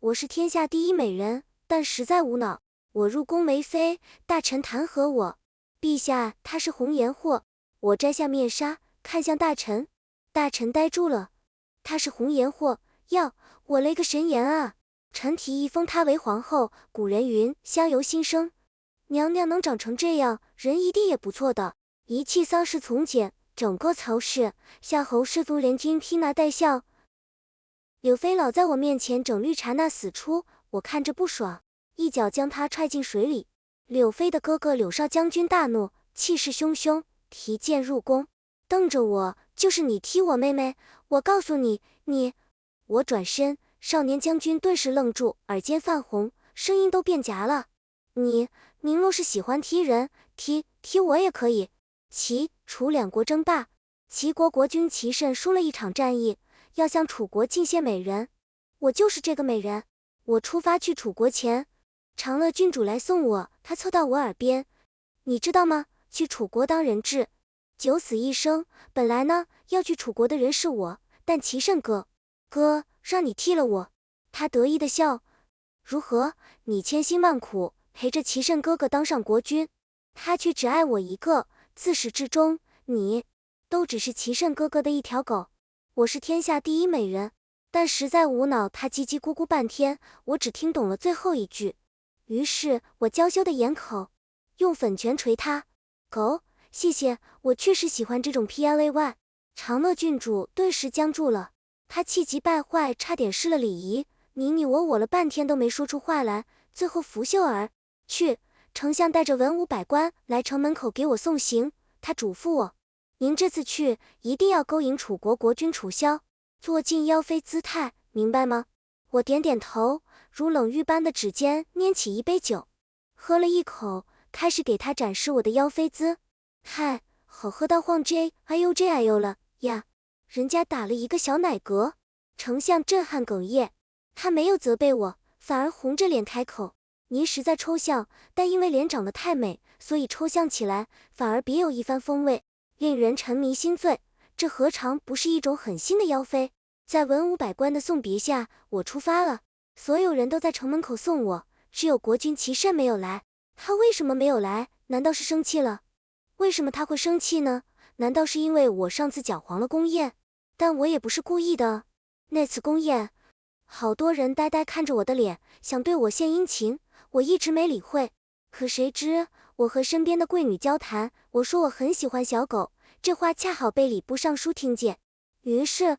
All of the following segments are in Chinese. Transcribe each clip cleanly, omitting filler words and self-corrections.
我是天下第一美人，但实在无脑。我入宫为妃，大臣弹劾我。陛下，他是红颜祸。我摘下面纱，看向大臣，大臣呆住了。他是红颜祸，我勒个神颜啊！臣提议封她为皇后。古人云，相由心生。娘娘能长成这样，人一定也不错的。一气丧事从简，整个曹氏，夏侯氏族联军披拿戴孝。柳妃老在我面前整绿茶那死出，我看着不爽，一脚将她踹进水里。柳妃的哥哥柳少将军大怒，气势汹汹，提剑入宫，瞪着我，就是你踢我妹妹，我告诉你，我转身，少年将军顿时愣住，耳尖泛红，声音都变哑了。您若是喜欢踢人，踢我也可以。楚两国争霸，齐国国君齐慎输了一场战役，要向楚国进献美人。我就是这个美人。我出发去楚国前，长乐郡主来送我，他凑到我耳边，你知道吗？去楚国当人质，九死一生。本来呢，要去楚国的人是我，但齐慎哥让你替了我。他得意的笑，如何？你千辛万苦陪着齐慎哥哥当上国君，他却只爱我一个，自始至终，你都只是齐慎哥哥的一条狗。我是天下第一美人，但实在无脑。他叽叽咕咕半天，我只听懂了最后一句。于是我娇羞的掩口，用粉拳捶他。狗，谢谢，我确实喜欢这种 PLAY。长乐郡主顿时僵住了，他气急败坏，差点失了礼仪，你我了半天都没说出话来，最后拂袖而去。丞相带着文武百官来城门口给我送行，他嘱咐我，您这次去一定要勾引楚国国君楚萧，做尽妖妃姿态，明白吗？我点点头，如冷玉般的指尖拈起一杯酒，喝了一口，开始给他展示我的妖妃姿。嗨，好喝到晃 哎呦了呀！人家打了一个小奶嗝。丞相震撼哽咽，他没有责备我，反而红着脸开口，您实在抽象，但因为脸长得太美，所以抽象起来反而别有一番风味，令人沉迷心醉。这何尝不是一种狠心的妖妃？在文武百官的送别下，我出发了。所有人都在城门口送我，只有国君齐慎没有来。他为什么没有来？难道是生气了？为什么他会生气呢？难道是因为我上次搅黄了宫宴？但我也不是故意的。那次宫宴，好多人呆呆看着我的脸，想对我献殷勤，我一直没理会。可谁知我和身边的贵女交谈，我说我很喜欢小狗，这话恰好被礼部尚书听见。于是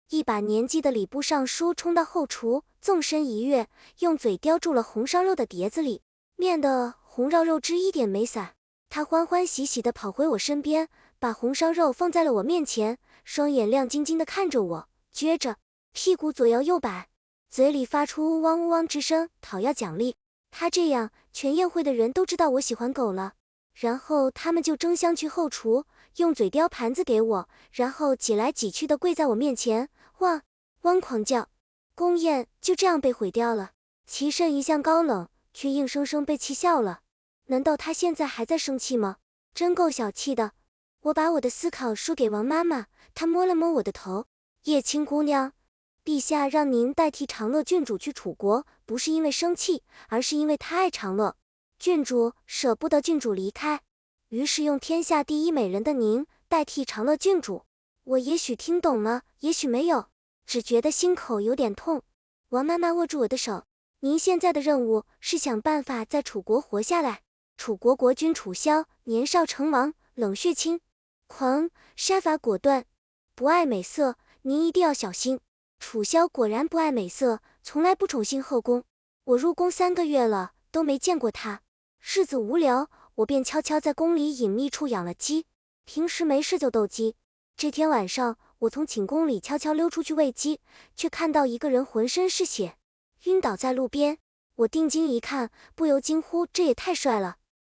一把年纪的礼部尚书冲到后厨，纵身一跃，用嘴叼住了红烧肉的碟子里面的红烧肉汁一点没洒。他欢欢喜喜地跑回我身边，把红烧肉放在了我面前，双眼亮晶晶地看着我，撅着屁股左摇右摆，嘴里发出呜汪呜汪之声，讨要奖励。他这样，全宴会的人都知道我喜欢狗了。然后他们就争相去后厨，用嘴叼盘子给我，然后挤来挤去的跪在我面前，汪汪狂叫。宫宴就这样被毁掉了。齐慎一向高冷，却硬生生被气笑了。难道他现在还在生气吗？真够小气的。我把我的思考说给王妈妈，她摸了摸我的头。叶青姑娘，陛下让您代替长乐郡主去楚国，不是因为生气，而是因为他爱长乐。郡主舍不得郡主离开，于是用天下第一美人的您代替长乐郡主。我也许听懂了，也许没有，只觉得心口有点痛。王妈妈握住我的手，您现在的任务是想办法在楚国活下来。楚国国君楚萧年少成王，冷血轻狂，杀伐果断，不爱美色，您一定要小心。楚萧果然不爱美色，从来不宠幸后宫。我入宫3个月了，都没见过他。日子无聊，我便悄悄在宫里隐秘处养了鸡，平时没事就斗鸡。这天晚上，我从寝宫里悄悄溜出去喂鸡，却看到一个人浑身是血，晕倒在路边。我定睛一看，不由惊呼，这也太帅了。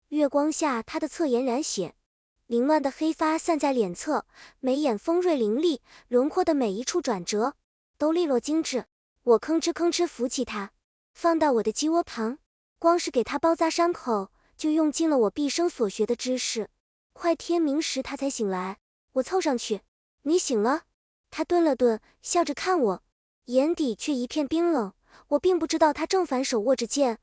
月光下，他的侧颜染血，凌乱的黑发散在脸侧，眉眼锋锐凌厉，轮廓的每一处转折都利落精致。我吭哧吭哧扶起他，放到我的鸡窝旁，光是给他包扎伤口，就用尽了我毕生所学的知识。快天明时他才醒来，我凑上去，你醒了？他顿了顿，笑着看我，眼底却一片冰冷。我并不知道他正反手握着剑。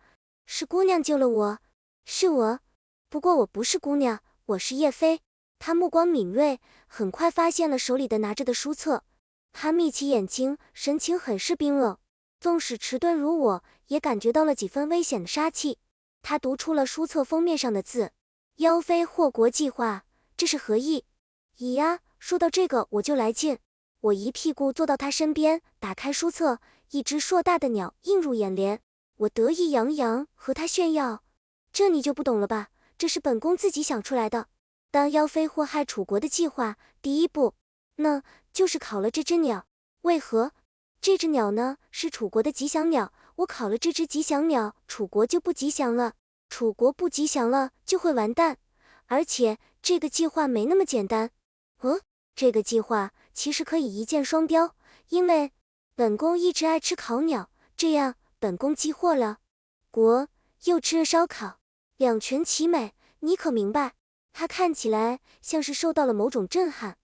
是姑娘救了我，是我。不过我不是姑娘，我是叶飞。他目光敏锐，很快发现了手里的拿着的书册。他眯起眼睛，神情很是冰冷，纵使迟钝如我，也感觉到了几分危险的杀气。他读出了书册封面上的字：妖妃祸国计划，这是何意？咦呀，说到这个我就来劲。我一屁股坐到他身边，打开书册，一只硕大的鸟映入眼帘。我得意洋洋和他炫耀：这你就不懂了吧？这是本宫自己想出来的。当妖妃祸害楚国的计划，第一步，那就是烤了这只鸟。为何？这只鸟呢，是楚国的吉祥鸟。我烤了这只吉祥鸟，楚国就不吉祥了。楚国不吉祥了，就会完蛋。而且这个计划没那么简单。这个计划其实可以一箭双雕，因为本宫一直爱吃烤鸟，这样本宫既祸了国，又吃了烧烤，两全其美，你可明白？他看起来像是受到了某种震撼。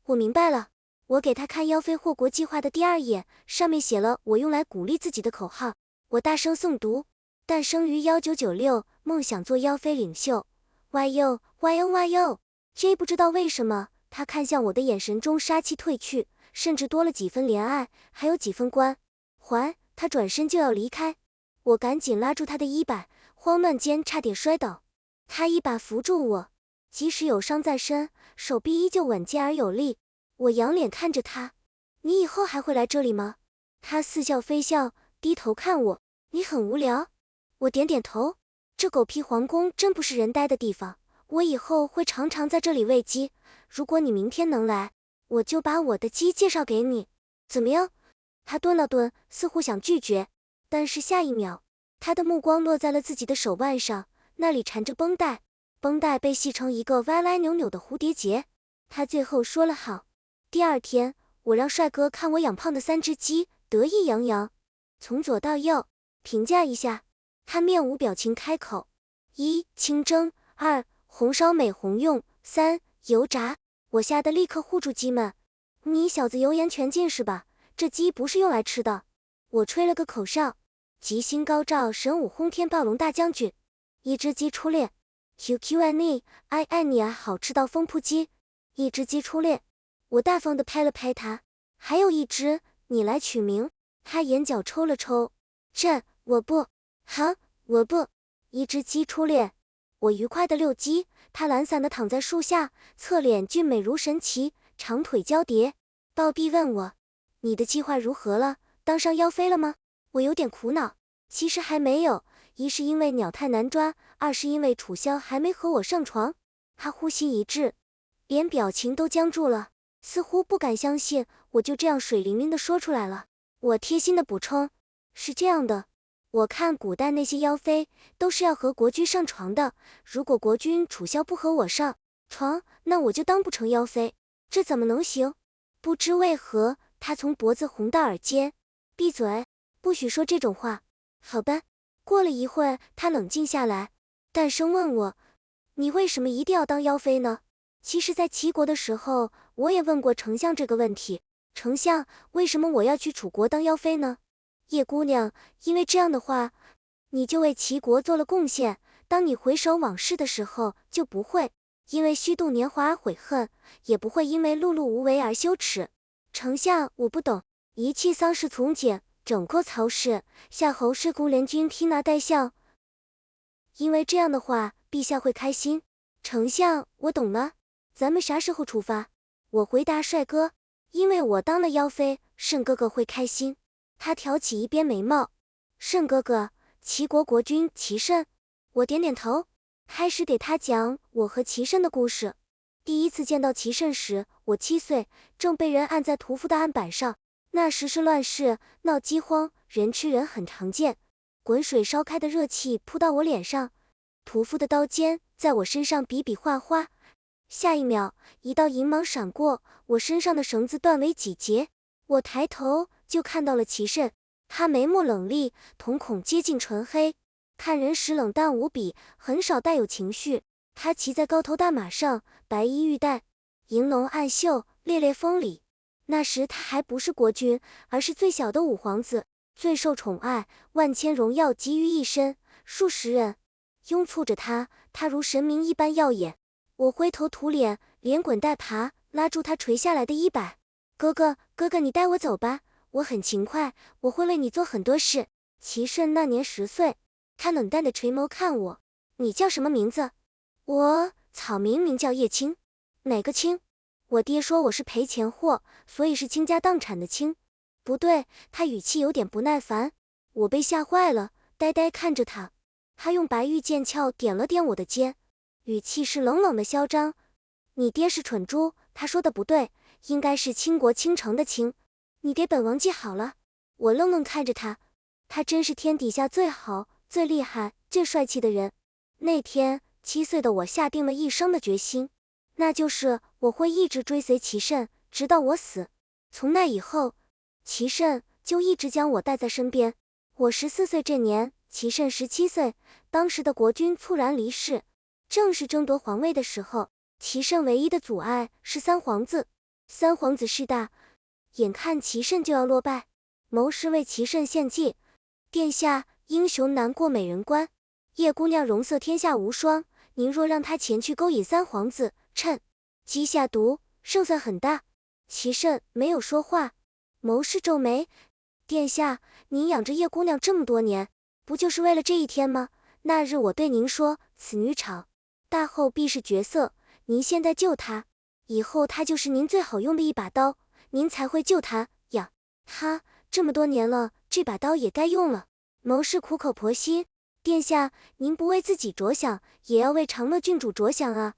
我明白了。我给他看妖妃祸国计划的第2页，上面写了我用来鼓励自己的口号。我大声诵读：诞生于1996，梦想做妖妃领袖。YU。J 不知道为什么，他看向我的眼神中杀气褪去，甚至多了几分怜爱，还有几分关怀。他转身就要离开，我赶紧拉住他的衣摆，慌乱间差点摔倒。他一把扶住我，即使有伤在身，手臂依旧稳健而有力。我仰脸看着他：你以后还会来这里吗？他似笑非笑，低头看我：你很无聊？我点点头，这狗屁皇宫真不是人待的地方，我以后会常常在这里喂鸡。如果你明天能来，我就把我的鸡介绍给你，怎么样？他顿了顿，似乎想拒绝，但是下一秒，他的目光落在了自己的手腕上，那里缠着绷带，绷带被系成一个歪歪扭扭的蝴蝶结。他最后说了好。第2天，我让帅哥看我养胖的3只鸡，得意洋洋。从左到右评价一下。他面无表情开口：1. 清蒸，2. 红烧美红用，3. 油炸。我吓得立刻护住鸡们：你小子油盐全进是吧？这鸡不是用来吃的。我吹了个口哨：吉星高照，神武轰天，暴龙大将军。一只鸡出列。QQNE， 爱爱你啊，好吃到疯扑鸡。一只鸡出列。我大方地拍了拍它：还有一只，你来取名。他眼角抽了抽：我不。我不。一只鸡出列。我愉快地遛鸡，它懒散地躺在树下，侧脸俊美如神奇，长腿交叠。暴毙问我：你的计划如何了？当上妖妃了吗？我有点苦恼。其实还没有，一是因为鸟太难抓，二是因为楚萧还没和我上床。他呼吸一滞，连表情都僵住了，似乎不敢相信我就这样水灵灵地说出来了。我贴心地补充：是这样的，我看古代那些妖妃都是要和国君上床的，如果国君楚萧不和我上床，那我就当不成妖妃，这怎么能行？不知为何，他从脖子红到耳尖。闭嘴，不许说这种话。好吧。过了一会，他冷静下来，淡声问我：你为什么一定要当妖妃呢？其实在齐国的时候，我也问过丞相这个问题。丞相，为什么我要去楚国当妖妃呢？叶姑娘，因为这样的话，你就为齐国做了贡献，当你回首往事的时候，就不会因为虚度年华而悔恨，也不会因为碌碌无为而羞耻。丞相，我不懂。一气丧事从简，整个曹氏，夏侯氏公联军披拿戴孝。因为这样的话，陛下会开心。丞相，我懂了。咱们啥时候出发？我回答帅哥：因为我当了妖妃，慎哥哥会开心。他挑起一边眉毛：慎哥哥，齐国国君齐慎？我点点头，开始给他讲我和齐慎的故事。第一次见到齐慎时，我7岁，正被人按在屠夫的案板上。那时是乱世，闹饥荒，人吃人很常见。滚水烧开的热气扑到我脸上，屠夫的刀尖在我身上比比划划。下一秒，一道银芒闪过，我身上的绳子断为几截。我抬头就看到了齐慎，他眉目冷厉，瞳孔接近纯黑，看人时冷淡无比，很少带有情绪。他骑在高头大马上，白衣玉带，银龙暗袖，猎猎风里。那时他还不是国君，而是最小的五皇子。最受宠爱，万千荣耀集于一身，数十人拥簇着他，他如神明一般耀眼。我灰头土脸，连滚带爬，拉住他垂下来的衣摆。哥哥，哥哥，你带我走吧，我很勤快，我会为你做很多事。齐胜那年10岁，他冷淡的垂眸看我。你叫什么名字？我草名叫叶青。哪个青？我爹说我是赔钱货，所以是倾家荡产的倾。不对，他语气有点不耐烦。我被吓坏了，呆呆看着他。他用白玉剑鞘点了点我的肩，语气是冷冷的嚣张。你爹是蠢猪，他说的不对，应该是倾国倾城的倾。你给本王记好了。我愣愣看着他，他真是天底下最好、最厉害、最帅气的人。那天7岁的我下定了一生的决心，那就是我会一直追随齐胜，直到我死。从那以后，齐胜就一直将我带在身边。我14岁这年，齐胜17岁，当时的国君猝然离世，正是争夺皇位的时候。齐胜唯一的阻碍是三皇子，三皇子势大，眼看齐胜就要落败，谋士为齐胜献计：殿下，英雄难过美人关，叶姑娘容色天下无双，您若让她前去勾引三皇子，趁机下毒，胜算很大。齐胜没有说话。谋士皱眉：殿下，您养着叶姑娘这么多年，不就是为了这一天吗？那日我对您说，此女长大后必是绝色，您现在救她，以后她就是您最好用的一把刀，您才会救她养她。这么多年了，这把刀也该用了。谋士苦口婆心：殿下，您不为自己着想，也要为长乐郡主着想啊。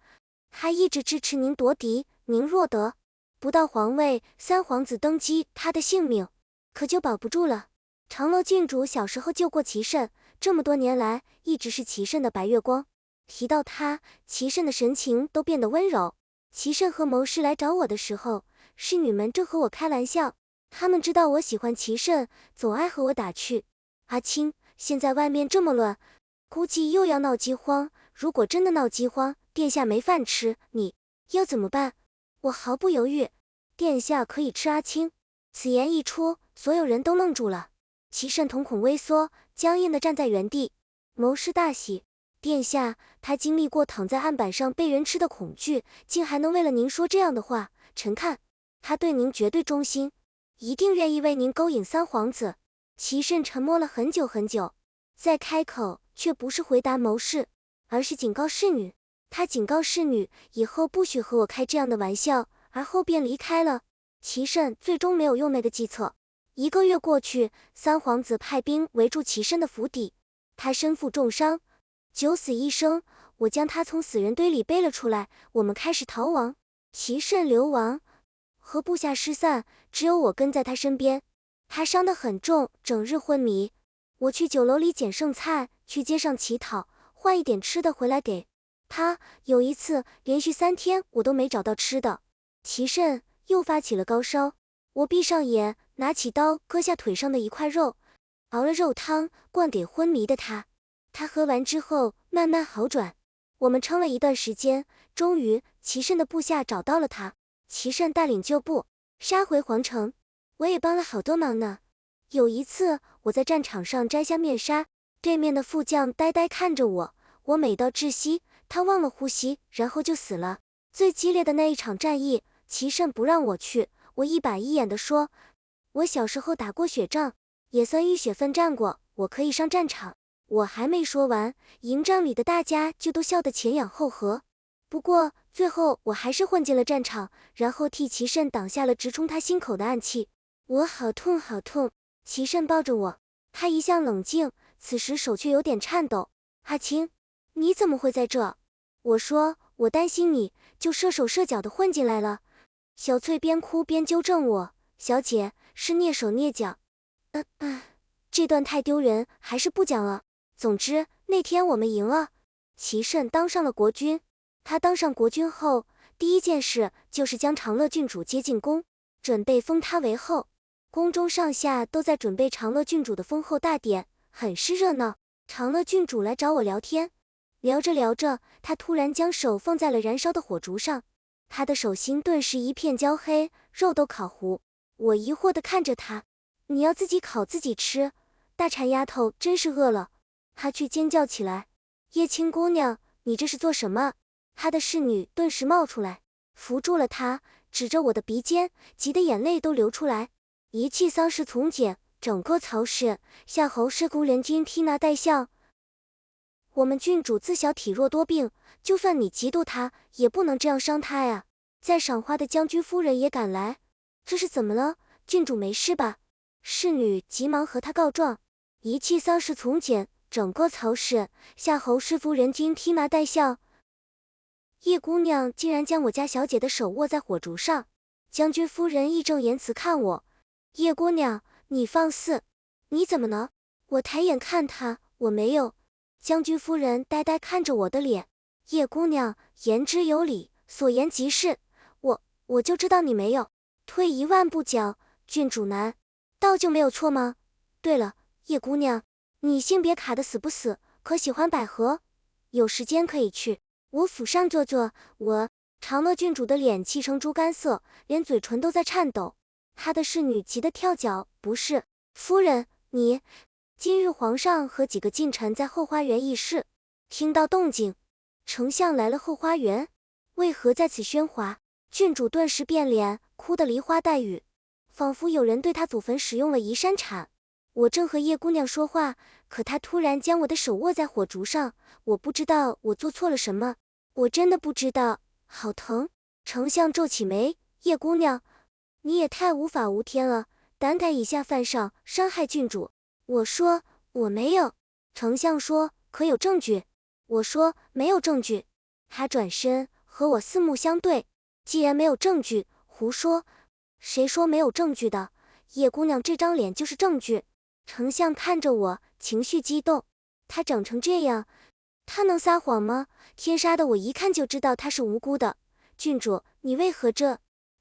他一直支持您夺嫡，您若得不到皇位，三皇子登基，他的性命可就保不住了。长乐郡主小时候救过齐胜，这么多年来一直是齐胜的白月光。提到他，齐胜的神情都变得温柔。齐胜和谋士来找我的时候，侍女们正和我开玩笑，他们知道我喜欢齐胜，总爱和我打趣。阿青，现在外面这么乱，估计又要闹饥荒，如果真的闹饥荒，殿下没饭吃，你要怎么办？我毫不犹豫：殿下可以吃阿青。此言一出，所有人都愣住了。齐胜瞳孔微缩，僵硬地站在原地。谋士大喜：殿下，他经历过躺在案板上被人吃的恐惧，竟还能为了您说这样的话，臣看他对您绝对忠心，一定愿意为您勾引三皇子。齐胜沉默了很久很久，再开口却不是回答谋士，而是警告侍女。他警告侍女以后不许和我开这样的玩笑，而后便离开了。齐胜最终没有用那个计策。1个月过去，三皇子派兵围住齐胜的府邸，他身负重伤，九死一生。我将他从死人堆里背了出来，我们开始逃亡。齐胜流亡，和部下失散，只有我跟在他身边。他伤得很重，整日昏迷。我去酒楼里捡剩菜，去街上乞讨，换一点吃的回来给他。有一次，连续3天我都没找到吃的。齐胜又发起了高烧，我闭上眼，拿起刀割下腿上的一块肉，熬了肉汤灌给昏迷的他。他喝完之后慢慢好转。我们撑了一段时间，终于齐胜的部下找到了他。齐胜带领旧部杀回皇城，我也帮了好多忙呢。有一次我在战场上摘下面纱，对面的副将呆呆看着我，我美到窒息，他忘了呼吸，然后就死了。最激烈的那一场战役，齐胜不让我去，我一板一眼地说，我小时候打过雪仗，也算浴血奋战过，我可以上战场。我还没说完，营帐里的大家就都笑得前仰后合。不过最后我还是混进了战场，然后替齐胜挡下了直冲他心口的暗器。我好痛好痛。齐胜抱着我，他一向冷静，此时手却有点颤抖。阿青，你怎么会在这？我说，我担心你，就设手设脚的混进来了。小翠边哭边纠正我，小姐，是蹑手蹑脚。这段太丢人，还是不讲了。总之那天我们赢了，齐胜当上了国君。他当上国君后，第一件事就是将长乐郡主接进宫，准备封他为后。宫中上下都在准备长乐郡主的封后大典，很是热闹。长乐郡主来找我聊天，聊着聊着，她突然将手放在了燃烧的火烛上，她的手心顿时一片焦黑，肉都烤糊。我疑惑地看着她，你要自己烤自己吃，大馋丫头真是饿了。她却尖叫起来。叶青姑娘，你这是做什么？她的侍女顿时冒出来，扶住了她，指着我的鼻尖，急得眼泪都流出来。一气丧事从简，整个曹氏夏侯氏宫人均替那代相。我们郡主自小体弱多病，就算你嫉妒她，也不能这样伤她呀。在赏花的将军夫人也赶来，这是怎么了？郡主没事吧？侍女急忙和她告状。一气丧事从简，整个曹氏夏侯氏夫人均替那代相。叶姑娘竟然将我家小姐的手握在火烛上，将军夫人义正言辞看我。叶姑娘，你放肆！你怎么了？我抬眼看她，我没有。将军夫人呆呆看着我的脸。叶姑娘言之有理，所言极是。我就知道你没有。退一万步讲，郡主难道就没有错吗？对了，叶姑娘，你性别卡的死不死？可喜欢百合？有时间可以去我府上坐坐。长乐郡主的脸气成猪肝色，连嘴唇都在颤抖。她的侍女急得跳脚。不是，夫人，你今日皇上和几个近臣在后花园议事，听到动静，丞相来了后花园，为何在此喧哗？郡主顿时变脸，哭得梨花带雨，仿佛有人对她祖坟使用了移山铲。我正和叶姑娘说话，可她突然将我的手握在火烛上，我不知道我做错了什么，我真的不知道，好疼。丞相皱起眉，叶姑娘，你也太无法无天了，胆敢以下犯上，伤害郡主。我说我没有。丞相说可有证据？我说没有证据。他转身和我四目相对，既然没有证据，胡说。谁说没有证据的？叶姑娘这张脸就是证据。丞相看着我，情绪激动。他长成这样，他能撒谎吗？天杀的，我一看就知道他是无辜的。郡主，你为何这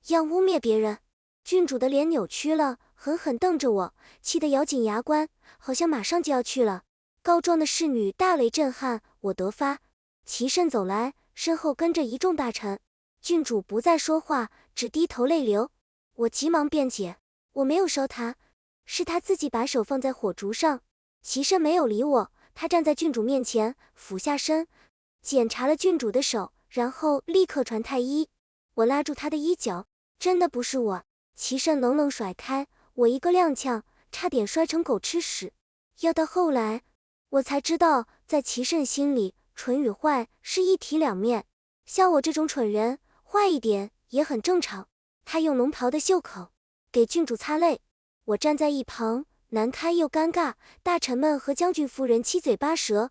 样污蔑别人？郡主的脸扭曲了，狠狠瞪着我，气得咬紧牙关，好像马上就要去了。告状的侍女大雷震撼，我得发。齐慎走来，身后跟着一众大臣。郡主不再说话，只低头泪流。我急忙辩解，我没有烧他，是他自己把手放在火烛上。齐慎没有理我，他站在郡主面前，俯下身，检查了郡主的手，然后立刻传太医。我拉住他的衣角，真的不是我。齐慎冷冷甩开我，一个踉跄，差点摔成狗吃屎。要到后来，我才知道，在齐慎心里，蠢与坏是一体两面。像我这种蠢人，坏一点也很正常。他用龙袍的袖口给郡主擦泪，我站在一旁，难堪又尴尬。大臣们和将军夫人七嘴八舌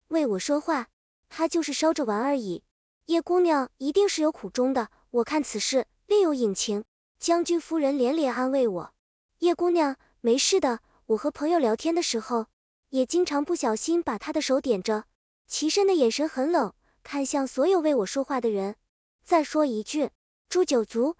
为我说话，他就是烧着玩而已。叶姑娘一定是有苦衷的，我看此事另有隐情。将军夫人连连安慰我，叶姑娘没事的，我和朋友聊天的时候，也经常不小心把她的手点着。齐慎的眼神很冷，看向所有为我说话的人。再说一句，诛九族。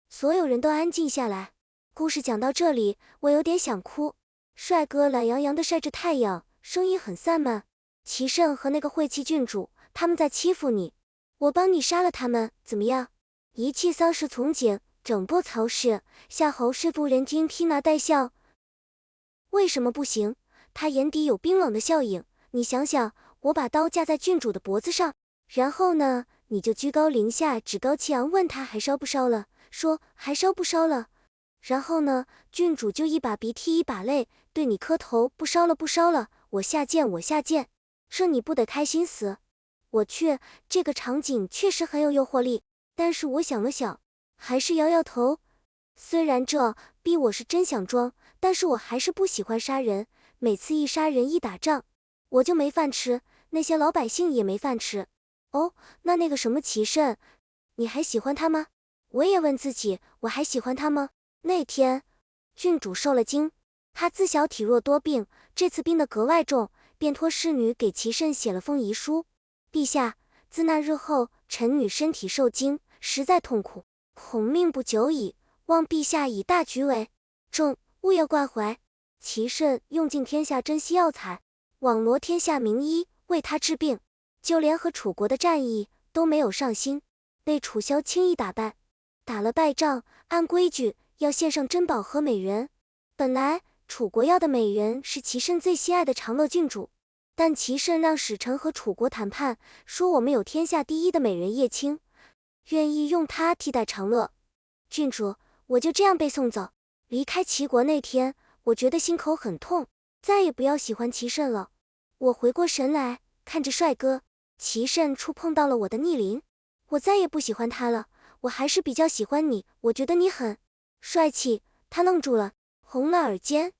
所有人都安静下来。故事讲到这里，我有点想哭。帅哥懒洋洋地晒着太阳，声音很散漫。齐慎和那个晦气郡主，他们在欺负你，我帮你杀了他们，怎么样？一气丧事从简，整部曹氏夏侯氏夫人均替那代相。为什么不行？他眼底有冰冷的笑影。你想想，我把刀架在郡主的脖子上，然后呢，你就居高临下趾高气扬问他还烧不烧了，说还烧不烧了。然后呢，郡主就一把鼻涕一把泪，对你磕头，不烧了不烧了，我下贱我下贱，这你不得开心死？我去，这个场景确实很有诱惑力，但是我想了想，还是摇摇头。虽然这逼我是真想装，但是我还是不喜欢杀人，每次一杀人一打仗，我就没饭吃，那些老百姓也没饭吃。哦，那个什么齐慎，你还喜欢他吗？我也问自己，我还喜欢他吗？那天，郡主受了惊，她自小体弱多病，这次病得格外重，便托侍女给齐慎写了封遗书。陛下，自那日后，臣女身体受惊，实在痛苦，恐命不久矣，望陛下以大局为重，勿要挂怀。齐慎用尽天下珍稀药材，网罗天下名医为他治病，就连和楚国的战役都没有上心，被楚萧轻易打败。打了败仗，按规矩要献上珍宝和美人，本来楚国要的美人是齐慎最心爱的长乐郡主，但齐慎让使臣和楚国谈判，说我们有天下第一的美人叶青，愿意用她替代长乐郡主。我就这样被送走。离开齐国那天，我觉得心口很痛，再也不要喜欢齐慎了。我回过神来，看着帅哥，齐慎触碰到了我的逆鳞，我再也不喜欢他了。我还是比较喜欢你，我觉得你很帅气。他愣住了，红了耳尖。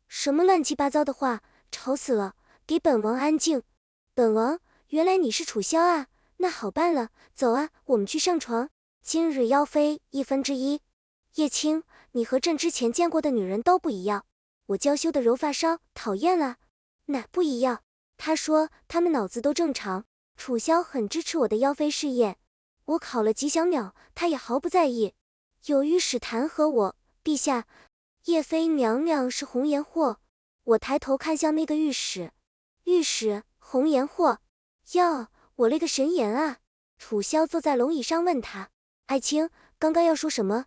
什么乱七八糟的话，吵死了，给本王安静。本王，原来你是楚萧啊，那好办了，走啊，我们去上床。今日妖妃1/1。叶青，你和朕之前见过的女人都不一样。我娇羞的柔发梢讨厌了。哪不一样？他说他们脑子都正常。楚萧很支持我的妖妃事业，我考了吉祥鸟，他也毫不在意。有御史弹劾我，陛下，叶妃娘娘是红颜祸。我抬头看向那个御史，御史红颜祸，哟，我勒个神颜啊！楚萧坐在龙椅上问他，爱卿，刚刚要说什么？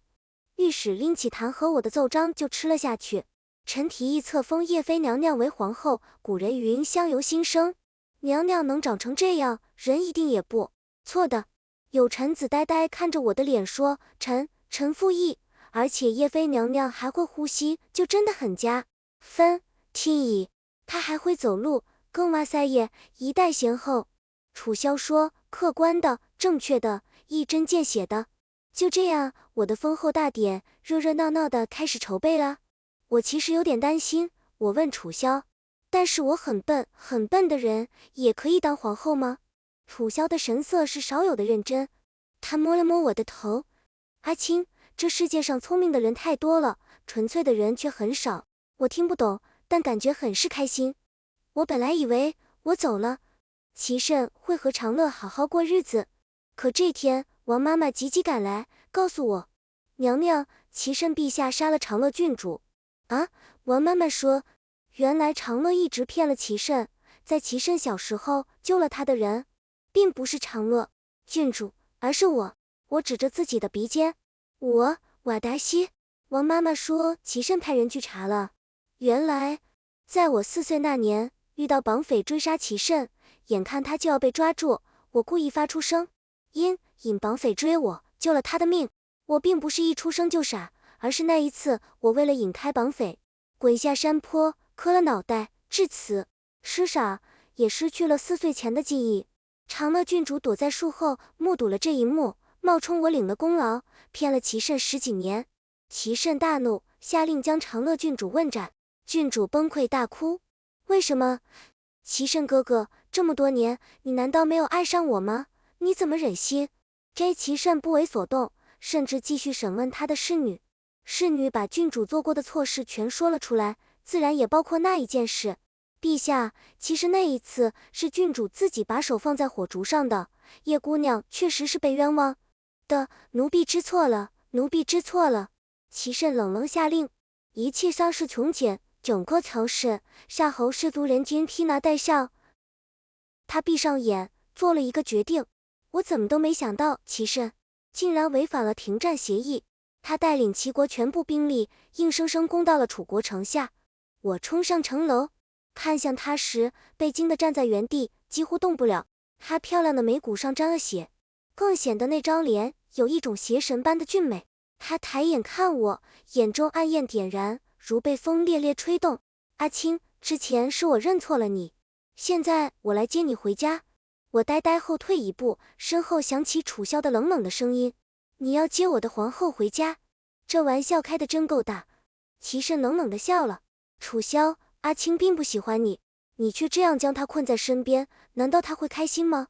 御史拎起弹劾我的奏章就吃了下去。臣提议册封叶妃娘娘为皇后，古人云相由心生，娘娘能长成这样，人一定也不错的。有臣子呆呆看着我的脸说，臣附议，而且叶妃娘娘还会呼吸，就真的很加分。听矣，她还会走路，更哇塞耶，一代贤后。楚萧说，客观的，正确的，一针见血的。就这样，我的封后大典热热闹闹的开始筹备了。我其实有点担心，我问楚萧，但是我很笨的人也可以当皇后吗？楚萧的神色是少有的认真，他摸了摸我的头，阿青，这世界上聪明的人太多了，纯粹的人却很少。我听不懂，但感觉很是开心。我本来以为我走了，齐慎会和长乐好好过日子，可这天王妈妈急急赶来，告诉我，娘娘，齐慎陛下杀了长乐郡主。啊，王妈妈说，原来长乐一直骗了齐慎，在齐慎小时候救了他的人，并不是长乐郡主，而是我。我指着自己的鼻尖，瓦达西。王妈妈说，齐慎派人去查了，原来在我4岁那年，遇到绑匪追杀齐慎，眼看他就要被抓住，我故意发出声音，引绑匪追我，救了他的命。我并不是一出生就傻，而是那一次，我为了引开绑匪，滚下山坡，磕了脑袋，至此失傻，也失去了4岁前的记忆。长乐郡主躲在树后，目睹了这一幕，冒充我领了功劳，骗了齐慎10几年。齐慎大怒，下令将长乐郡主问斩。郡主崩溃大哭，为什么？齐慎哥哥，这么多年，你难道没有爱上我吗？你怎么忍心？齐慎不为所动，甚至继续审问他的侍女。侍女把郡主做过的错事全说了出来，自然也包括那一件事。陛下，其实那一次是郡主自己把手放在火烛上的，叶姑娘确实是被冤枉的，奴婢知错了，奴婢知错了。齐慎冷冷下令，一切丧事从简，整个曹氏夏侯氏族人均披麻戴孝。他闭上眼，做了一个决定。我怎么都没想到，齐慎竟然违反了停战协议。他带领齐国全部兵力，硬生生攻到了楚国城下。我冲上城楼，看向他时，被惊得站在原地，几乎动不了。他漂亮的眉骨上沾了血，更显得那张脸有一种邪神般的俊美。他抬眼看我，眼中暗焰点燃，如被风烈烈吹动。阿青，之前是我认错了你，现在我来接你回家。我呆呆后退一步，身后响起楚萧的冷冷的声音，你要接我的皇后回家？这玩笑开得真够大。齐慎冷冷地笑了，楚萧，阿青并不喜欢你，你却这样将她困在身边，难道她会开心吗？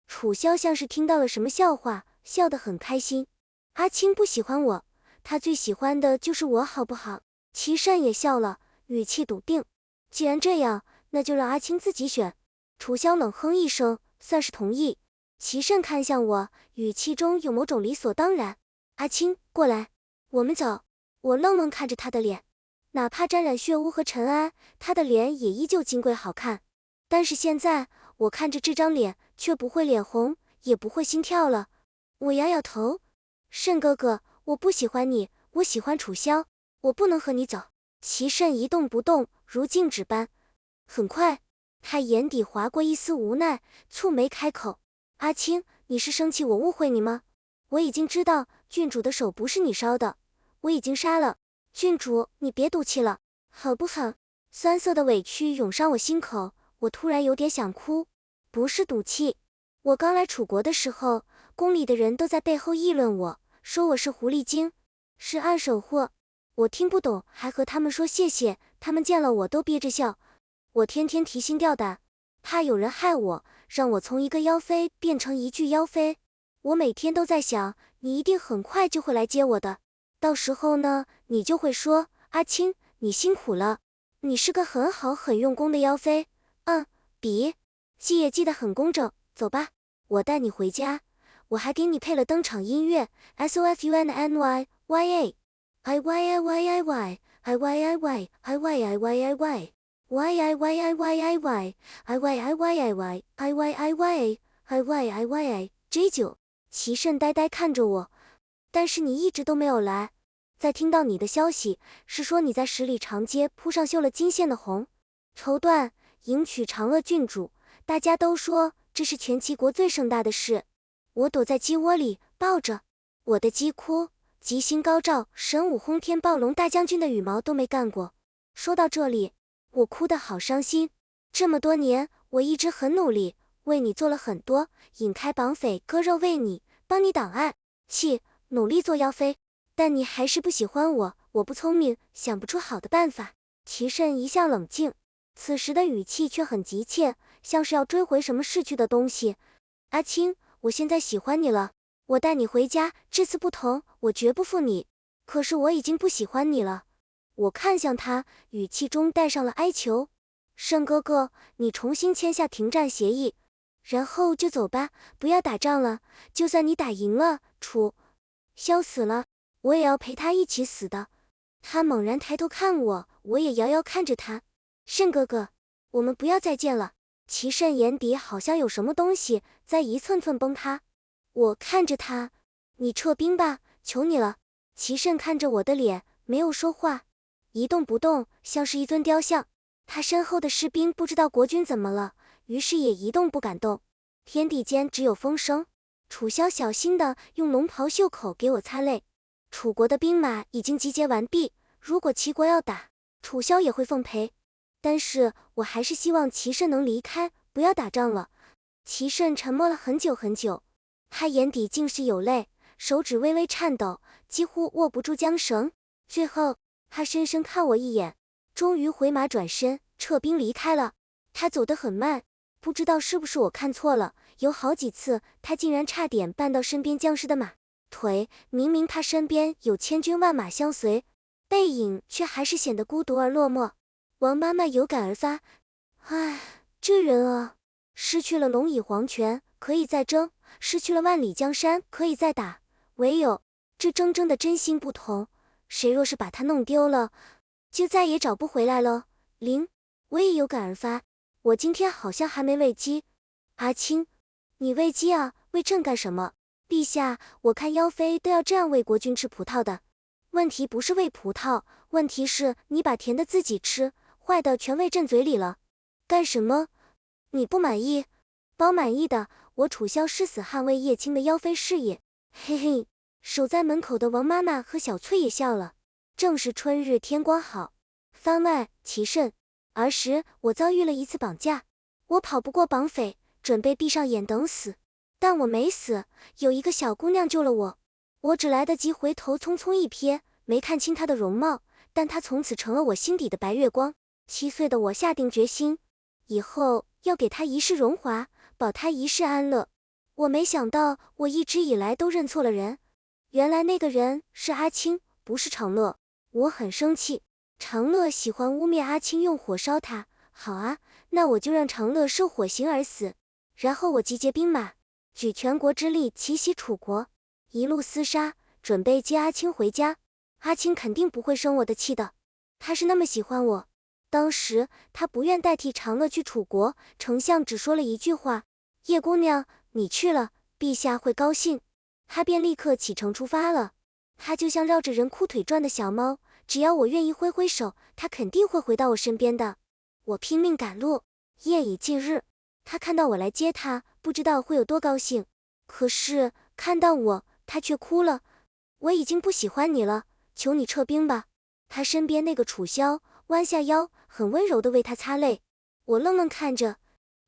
楚萧像是听到了什么笑话，笑得很开心。阿青不喜欢我，他最喜欢的就是我，好不好？齐慎也笑了，语气笃定。既然这样，那就让阿青自己选。楚萧冷哼一声，算是同意。齐慎看向我，语气中有某种理所当然。阿青，过来，我们走。我愣愣看着他的脸，哪怕沾染血污和尘埃，他的脸也依旧金贵好看。但是现在，我看着这张脸，却不会脸红，也不会心跳了。我摇摇头，慎哥哥，我不喜欢你，我喜欢楚萧，我不能和你走。齐慎一动不动，如静止般。很快，他眼底划过一丝无奈，蹙眉开口：“阿青，你是生气我误会你吗？我已经知道郡主的手不是你烧的，我已经杀了。郡主，你别赌气了，好不好？”酸涩的委屈涌上我心口，我突然有点想哭。不是赌气，我刚来楚国的时候，宫里的人都在背后议论我，说我是狐狸精，是二手货。我听不懂，还和他们说谢谢，他们见了我都憋着笑。我天天提心吊胆，怕有人害我，让我从一个妖妃变成一具妖妃。我每天都在想，你一定很快就会来接我的，到时候呢，你就会说，阿青，你辛苦了，你是个很好很用功的妖妃。记也记得很工整，走吧，我带你回家，我还给你配了登场音乐 SOFUNNY YA I Y I Y I Y I Y I Y I Y I Y I Y Y I Y I Y I Y I Y I Y I Y I Y I Y I Y I Y I J9。齐慎呆呆看着我，但是你一直都没有来。在听到你的消息，是说你在十里长街铺上绣了金线的红绸缎，迎娶长乐郡主。大家都说这是全齐国最盛大的事。我躲在鸡窝里抱着我的鸡哭，吉星高照，神武轰天，暴龙大将军的羽毛都没干过。说到这里，我哭得好伤心。这么多年，我一直很努力，为你做了很多，引开绑匪，割肉为你，帮你挡案，努力做妖妃。但你还是不喜欢我，我不聪明，想不出好的办法。齐慎一向冷静，此时的语气却很急切，像是要追回什么逝去的东西。阿青，我现在喜欢你了，我带你回家，这次不同，我绝不负你。可是我已经不喜欢你了。我看向他，语气中带上了哀求。慎哥哥，你重新签下停战协议，然后就走吧，不要打仗了。就算你打赢了，楚萧死了，我也要陪他一起死的。他猛然抬头看我，我也遥遥看着他。慎哥哥，我们不要再见了。齐慎眼底好像有什么东西在一寸寸崩塌。我看着他，你撤兵吧，求你了。齐慎看着我的脸，没有说话，一动不动，像是一尊雕像。他身后的士兵不知道国君怎么了，于是也一动不敢动。天地间只有风声。楚萧小心地用龙袍袖口给我擦泪。楚国的兵马已经集结完毕，如果齐国要打，楚萧也会奉陪。但是我还是希望齐慎能离开，不要打仗了。齐慎沉默了很久很久，他眼底尽是有泪，手指微微颤抖，几乎握不住缰绳。最后，他深深看我一眼，终于回马转身，撤兵离开了。他走得很慢，不知道是不是我看错了，有好几次他竟然差点绊到身边将士的马腿，明明他身边有千军万马相随，背影却还是显得孤独而落寞。王妈妈有感而发，唉，这人啊，失去了龙椅皇权可以再争，失去了万里江山可以再打，唯有这铮铮的真心不同，谁若是把它弄丢了，就再也找不回来了。我也有感而发，我今天好像还没喂鸡。阿青，你喂鸡啊？喂朕干什么？陛下，我看妖妃都要这样喂国君吃葡萄的。问题不是喂葡萄，问题是你把甜的自己吃，坏的全喂朕嘴里了。干什么？你不满意？包满意的，我楚萧誓死捍卫叶青的妖妃事业。嘿嘿，守在门口的王妈妈和小翠也笑了。正是春日天光好。番外，齐慎。儿时我遭遇了一次绑架，我跑不过绑匪，准备闭上眼等死，但我没死，有一个小姑娘救了我。我只来得及回头匆匆一瞥，没看清她的容貌，但她从此成了我心底的白月光。7岁的我下定决心，以后要给她一世荣华，保她一世安乐。我没想到，我一直以来都认错了人，原来那个人是阿青，不是长乐。我很生气，长乐喜欢污蔑阿青用火烧他，好啊，那我就让长乐受火刑而死。然后我集结兵马，举全国之力奇袭楚国，一路厮杀，准备接阿青回家。阿青肯定不会生我的气的，他是那么喜欢我。当时他不愿代替长乐去楚国，丞相只说了一句话：叶姑娘，你去了，陛下会高兴。他便立刻启程出发了。他就像绕着人裤腿转的小猫，只要我愿意挥挥手，他肯定会回到我身边的。我拼命赶路，夜已近日，他看到我来接他，不知道会有多高兴。可是看到我，他却哭了。我已经不喜欢你了，求你撤兵吧。他身边那个楚萧弯下腰，很温柔地为他擦泪。我愣愣看着，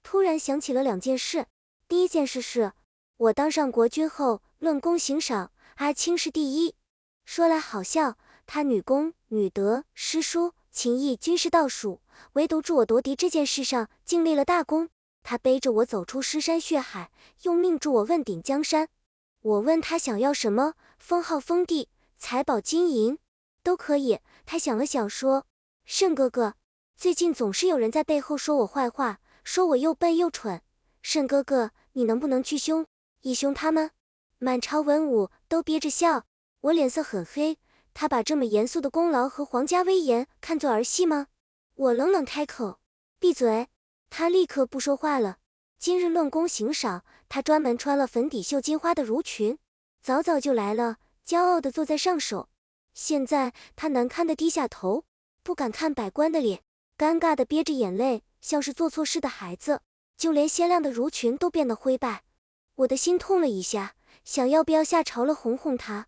突然想起了2件事。第一件事是，我当上国君后，论功行赏，阿青是第一。说来好笑，他女功、女德、诗书、琴艺均是倒数，唯独助我夺嫡这件事上竟立了大功。他背着我走出尸山血海，用命助我问鼎江山。我问他想要什么，封号封地、财宝金银都可以。他想了想说，慎哥哥，最近总是有人在背后说我坏话，说我又笨又蠢。慎哥哥，你能不能去凶一凶他们？满朝文武都憋着笑，我脸色很黑。他把这么严肃的功劳和皇家威严看作儿戏吗？我冷冷开口，闭嘴。他立刻不说话了。今日论功行赏，他专门穿了粉底绣金花的襦裙，早早就来了，骄傲地坐在上首。现在他难堪地低下头，不敢看百官的脸，尴尬地憋着眼泪，像是做错事的孩子。就连鲜亮的襦裙都变得灰败。我的心痛了一下，想要不要下朝了哄哄他。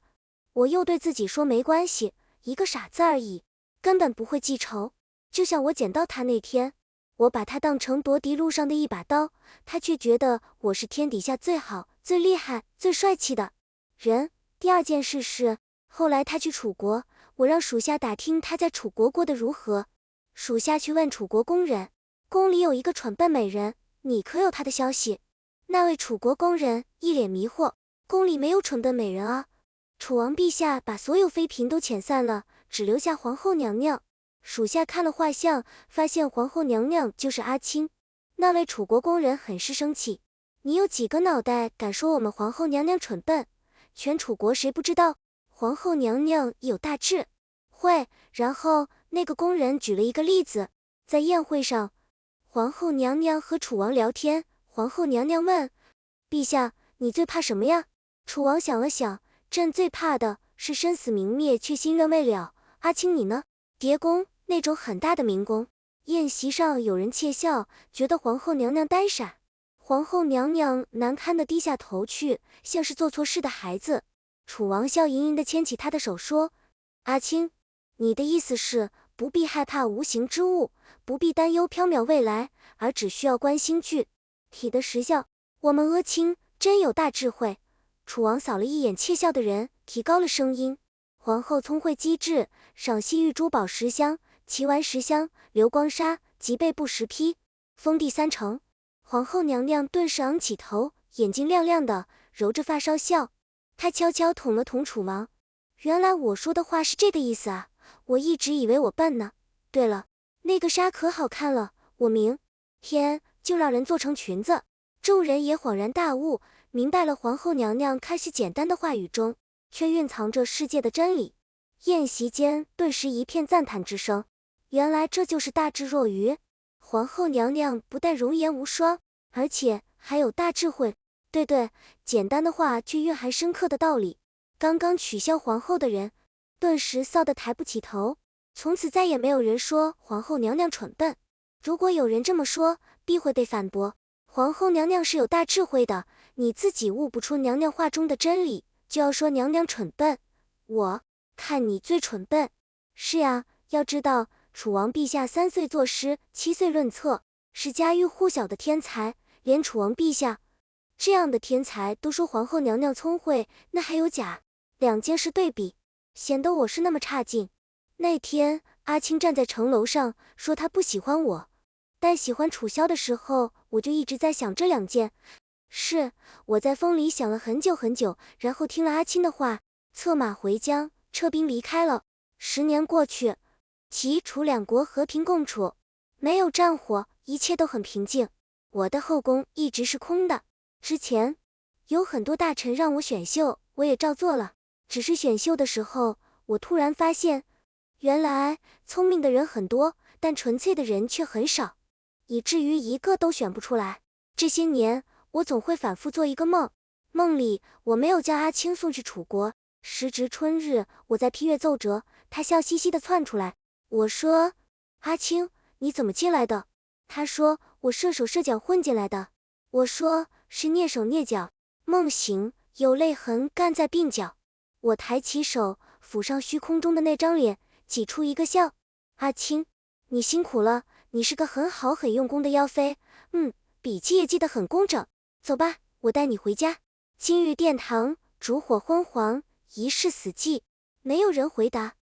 我又对自己说没关系，一个傻子而已，根本不会记仇。就像我捡到他那天，我把他当成夺嫡路上的一把刀，他却觉得我是天底下最好、最厉害、最帅气的人。第二件事是，后来他去楚国，我让属下打听他在楚国过得如何。属下去问楚国宫人，宫里有一个蠢笨美人，你可有他的消息？那位楚国宫人一脸迷惑，宫里没有蠢笨美人啊。楚王陛下把所有妃嫔都遣散了，只留下皇后娘娘。属下看了画像，发现皇后娘娘就是阿青。那位楚国宫人很是生气，你有几个脑袋敢说我们皇后娘娘蠢笨？全楚国谁不知道皇后娘娘有大智慧？然后那个宫人举了一个例子，在宴会上，皇后娘娘和楚王聊天，皇后娘娘问，陛下，你最怕什么呀？楚王想了想，朕最怕的是生死明灭却心愿未了。阿青你呢？叠宫，那种很大的明宫。宴席上有人窃笑，觉得皇后娘娘呆傻。皇后娘娘难堪地低下头去，像是做错事的孩子。楚王笑盈盈地牵起她的手说，阿青，你的意思是不必害怕无形之物，不必担忧缥缈未来，而只需要观星具体的实相。我们阿青真有大智慧。楚王扫了一眼窃笑的人，提高了声音，皇后聪慧机智，赏析玉珠宝10箱，奇丸10箱，流光纱、吉贝布10匹，封地3城。皇后娘娘顿时昂起头，眼睛亮亮的，揉着发梢笑。她悄悄捅了捅楚王，原来我说的话是这个意思啊，我一直以为我笨呢。对了，那个纱可好看了，我明天就让人做成裙子。众人也恍然大悟，明白了皇后娘娘看似简单的话语中，却蕴藏着世界的真理。宴席间顿时一片赞叹之声，原来这就是大智若愚。皇后娘娘不但容颜无双，而且还有大智慧。对对，简单的话却蕴含深刻的道理。刚刚取笑皇后的人，顿时臊得抬不起头。从此再也没有人说皇后娘娘蠢笨。如果有人这么说，必会被反驳。皇后娘娘是有大智慧的，你自己悟不出娘娘话中的真理，就要说娘娘蠢笨，我看你最蠢笨。是呀，要知道楚王陛下3岁作诗，7岁论策，是家喻户晓的天才，连楚王陛下这样的天才都说皇后娘娘聪慧，那还有假？2件事对比，显得我是那么差劲。那天阿青站在城楼上说他不喜欢我，但喜欢楚萧的时候，我就一直在想这2件事。我在风里想了很久很久，然后听了阿青的话，策马回疆，撤兵离开了。10年过去，齐楚2国和平共处，没有战火，一切都很平静。我的后宫一直是空的。之前有很多大臣让我选秀，我也照做了。只是选秀的时候，我突然发现，原来聪明的人很多，但纯粹的人却很少，以至于一个都选不出来。这些年，我总会反复做一个梦，梦里我没有将阿青送去楚国。时值春日，我在批阅奏折，他笑嘻嘻地窜出来。我说：“阿青，你怎么进来的？”他说：“我射手射脚混进来的。”我说：“是蹑手蹑脚，梦醒，有泪痕干在鬓角。”我抬起手抚上虚空中的那张脸，挤出一个笑。阿青，你辛苦了，你是个很好很用功的妖妃，笔记也记得很工整。走吧，我带你回家。今日殿堂烛火昏黄，一室死寂，没有人回答。